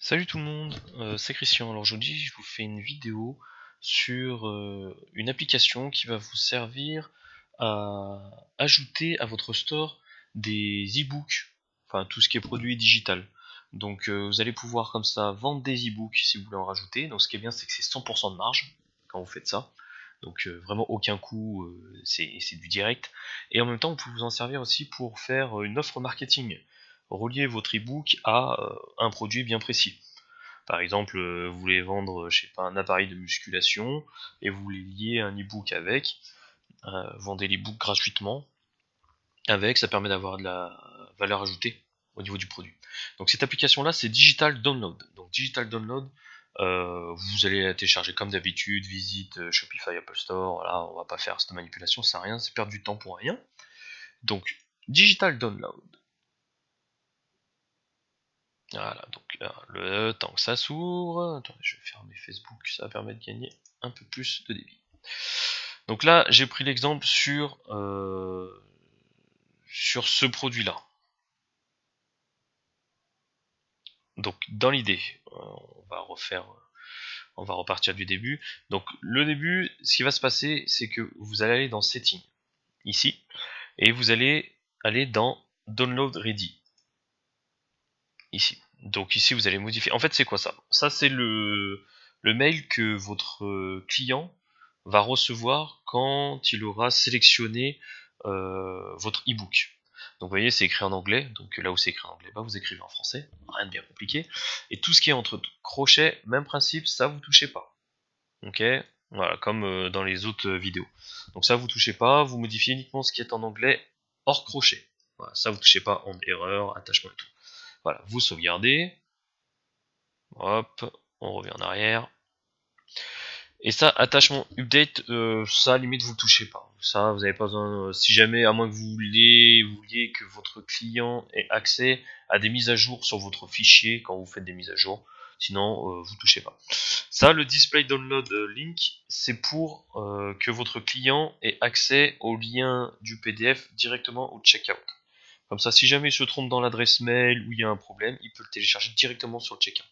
Salut tout le monde, c'est Christian. Alors aujourd'hui je vous fais une vidéo sur une application qui va vous servir à ajouter à votre store des e-books, enfin tout ce qui est produit digital. Donc vous allez pouvoir comme ça vendre des e-books si vous voulez en rajouter. Donc ce qui est bien c'est que c'est 100% de marge quand vous faites ça. Donc vraiment aucun coût, c'est du direct. Et en même temps vous pouvez vous en servir aussi pour faire une offre marketing. Relier votre e-book à un produit bien précis. Par exemple, vous voulez vendre, je sais pas, un appareil de musculation et vous voulez lier un e-book avec, vendez l'e-book gratuitement avec, ça permet d'avoir de la valeur ajoutée au niveau du produit. Donc cette application là c'est Digital Download. Donc Digital Download, vous allez la télécharger comme d'habitude, visite Shopify, Apple Store, voilà, on va pas faire cette manipulation, ça sert à rien, c'est perdre du temps pour rien. Donc Digital Download. Voilà, donc le temps que ça s'ouvre, attendez, je vais fermer Facebook, ça va permettre de gagner un peu plus de débit. Donc là, j'ai pris l'exemple sur ce produit-là. Donc dans l'idée, on va repartir du début. Donc le début, ce qui va se passer, c'est que vous allez aller dans Settings, ici, et vous allez aller dans Download Ready, ici. Donc ici, vous allez modifier. En fait, c'est quoi ça? Ça, c'est le mail que votre client va recevoir quand il aura sélectionné votre e-book. Donc vous voyez, c'est écrit en anglais. Donc là où c'est écrit en anglais, bah, vous écrivez en français. Rien de bien compliqué. Et tout ce qui est entre crochets, même principe, ça vous touchez pas. Ok, voilà, comme dans les autres vidéos. Donc ça vous touchez pas, vous modifiez uniquement ce qui est en anglais hors crochet. Voilà, ça vous touchez pas en erreur, attachement et tout. Voilà, vous sauvegardez. Hop, on revient en arrière. Et ça, attachement update, ça limite vous le touchez pas. Ça, vous n'avez pas besoin. Si jamais, à moins que vous vouliez que votre client ait accès à des mises à jour sur votre fichier quand vous faites des mises à jour. Sinon, vous touchez pas. Ça, le display download link, c'est pour que votre client ait accès au lien du PDF directement au checkout. Comme ça, si jamais il se trompe dans l'adresse mail ou il y a un problème, il peut le télécharger directement sur le checkout.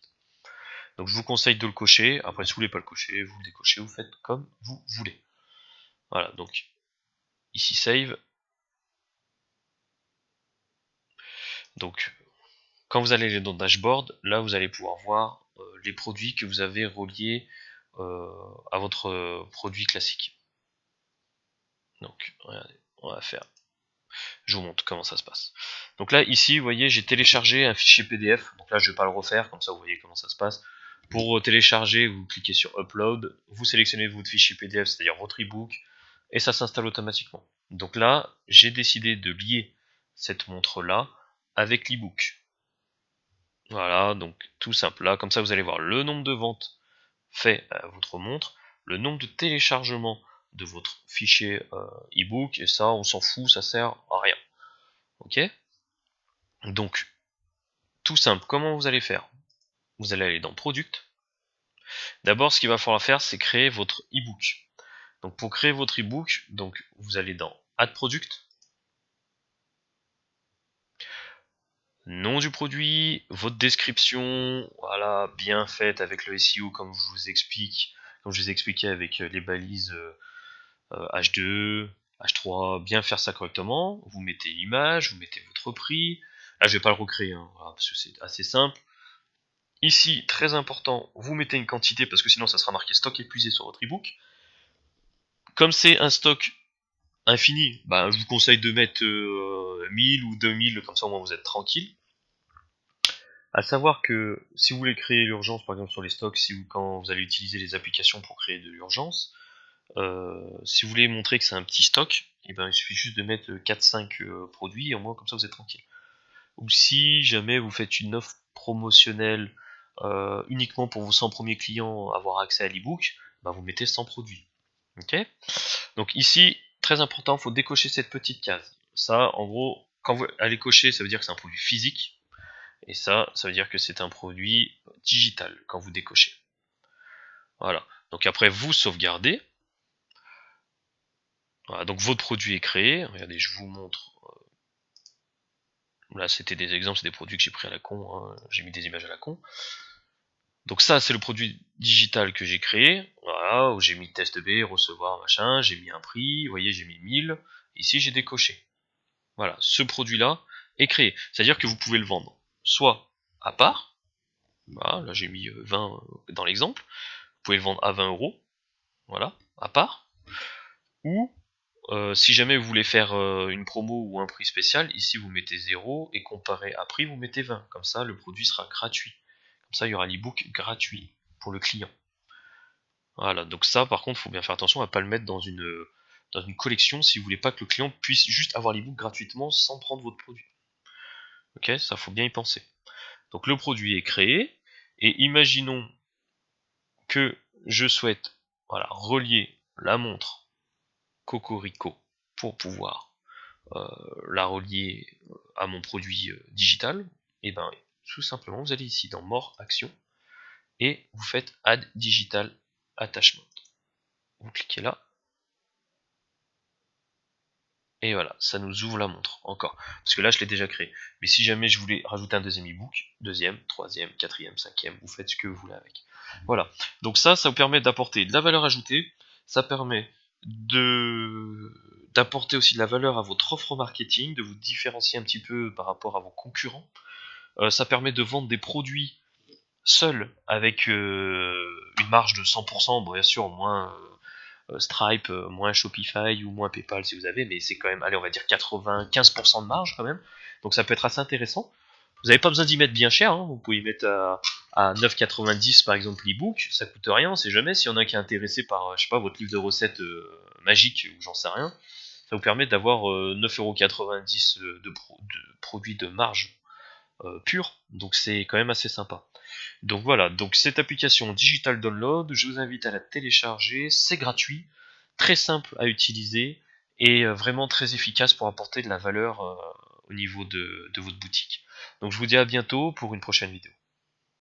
Donc je vous conseille de le cocher. Après, si vous voulez pas le cocher, vous le décochez, vous faites comme vous voulez. Voilà, donc ici save. Donc quand vous allez dans le dashboard, là vous allez pouvoir voir les produits que vous avez reliés à votre produit classique. Donc regardez, on va faire. Je vous montre comment ça se passe. Donc là ici, vous voyez, j'ai téléchargé un fichier PDF. Donc là je vais pas le refaire, comme ça vous voyez comment ça se passe. Pour télécharger, vous cliquez sur Upload, vous sélectionnez votre fichier PDF, c'est-à-dire votre e-book, et ça s'installe automatiquement. Donc là, j'ai décidé de lier cette montre-là avec l'e-book. Voilà, donc tout simple là, comme ça vous allez voir le nombre de ventes fait à votre montre, le nombre de téléchargements de votre fichier e-book, et ça on s'en fout, ça sert à rien. Ok? Donc, tout simple, comment vous allez faire? Vous allez aller dans Product. D'abord, ce qu'il va falloir faire, c'est créer votre e-book. Donc pour créer votre e-book, donc vous allez dans Add Product, nom du produit, votre description, voilà, bien faite avec le SEO comme je vous explique, comme je vous ai expliqué avec les balises H2, H3, bien faire ça correctement. Vous mettez l'image, vous mettez votre prix. Là, je vais pas le recréer, hein, voilà, parce que c'est assez simple. Ici, très important, vous mettez une quantité parce que sinon ça sera marqué stock épuisé sur votre e-book. Comme c'est un stock infini, bah, je vous conseille de mettre 1000 ou 2000, comme ça au moins vous êtes tranquille. À savoir que si vous voulez créer l'urgence, par exemple sur les stocks, quand vous allez utiliser les applications pour créer de l'urgence, si vous voulez montrer que c'est un petit stock, et ben, il suffit juste de mettre 4-5 produits, et au moins comme ça vous êtes tranquille. Ou si jamais vous faites une offre promotionnelle uniquement pour vos 100 premiers clients avoir accès à l'ebook, bah, vous mettez 100 produits. Ok? Donc ici, très important, il faut décocher cette petite case. Ça, en gros, quand vous allez cocher, ça veut dire que c'est un produit physique. Et ça veut dire que c'est un produit digital quand vous décochez. Voilà. Donc après, vous sauvegardez. Voilà, donc votre produit est créé. Regardez, je vous montre. Là, c'était des exemples, c'est des produits que j'ai pris à la con. Hein. J'ai mis des images à la con. Donc ça, c'est le produit digital que j'ai créé. Voilà, où j'ai mis test B, recevoir, machin, j'ai mis un prix, vous voyez, j'ai mis 1000. Ici, j'ai décoché. Voilà, ce produit-là est créé. C'est-à-dire que vous pouvez le vendre soit à part, voilà, là j'ai mis 20 dans l'exemple, vous pouvez le vendre à 20 euros, voilà, à part, ou si jamais vous voulez faire une promo ou un prix spécial, ici vous mettez 0 et comparé à prix vous mettez 20. Comme ça le produit sera gratuit. Comme ça il y aura l'ebook gratuit pour le client. Voilà, donc ça par contre il faut bien faire attention à ne pas le mettre dans une collection si vous voulez pas que le client puisse juste avoir l'ebook gratuitement sans prendre votre produit. Ok, ça faut bien y penser. Donc le produit est créé, et imaginons que je souhaite relier la montre Cocorico pour pouvoir la relier à mon produit digital. Et ben tout simplement vous allez ici dans More Action et vous faites Add Digital Attachment. Vous cliquez là. Et voilà, ça nous ouvre la montre, encore. Parce que là, je l'ai déjà créé. Mais si jamais je voulais rajouter un deuxième ebook, deuxième, troisième, quatrième, cinquième, vous faites ce que vous voulez avec. Voilà. Donc ça vous permet d'apporter de la valeur ajoutée. Ça permet d'apporter aussi de la valeur à votre offre marketing, de vous différencier un petit peu par rapport à vos concurrents. Ça permet de vendre des produits seuls avec une marge de 100%, bon, bien sûr, moins Stripe, moins Shopify ou moins PayPal si vous avez, mais c'est quand même, allez, on va dire 95% de marge quand même. Donc ça peut être assez intéressant. Vous n'avez pas besoin d'y mettre bien cher, hein. Vous pouvez y mettre à 9,90 par exemple l'ebook, ça coûte rien, on sait jamais. S'il y en a qui est intéressé par, je sais pas, votre livre de recettes magique ou j'en sais rien, ça vous permet d'avoir 9,90€ de produits de marge pure, donc c'est quand même assez sympa. Donc voilà, donc cette application Digital Download, je vous invite à la télécharger, c'est gratuit, très simple à utiliser et vraiment très efficace pour apporter de la valeur au niveau de votre boutique. Donc je vous dis à bientôt pour une prochaine vidéo.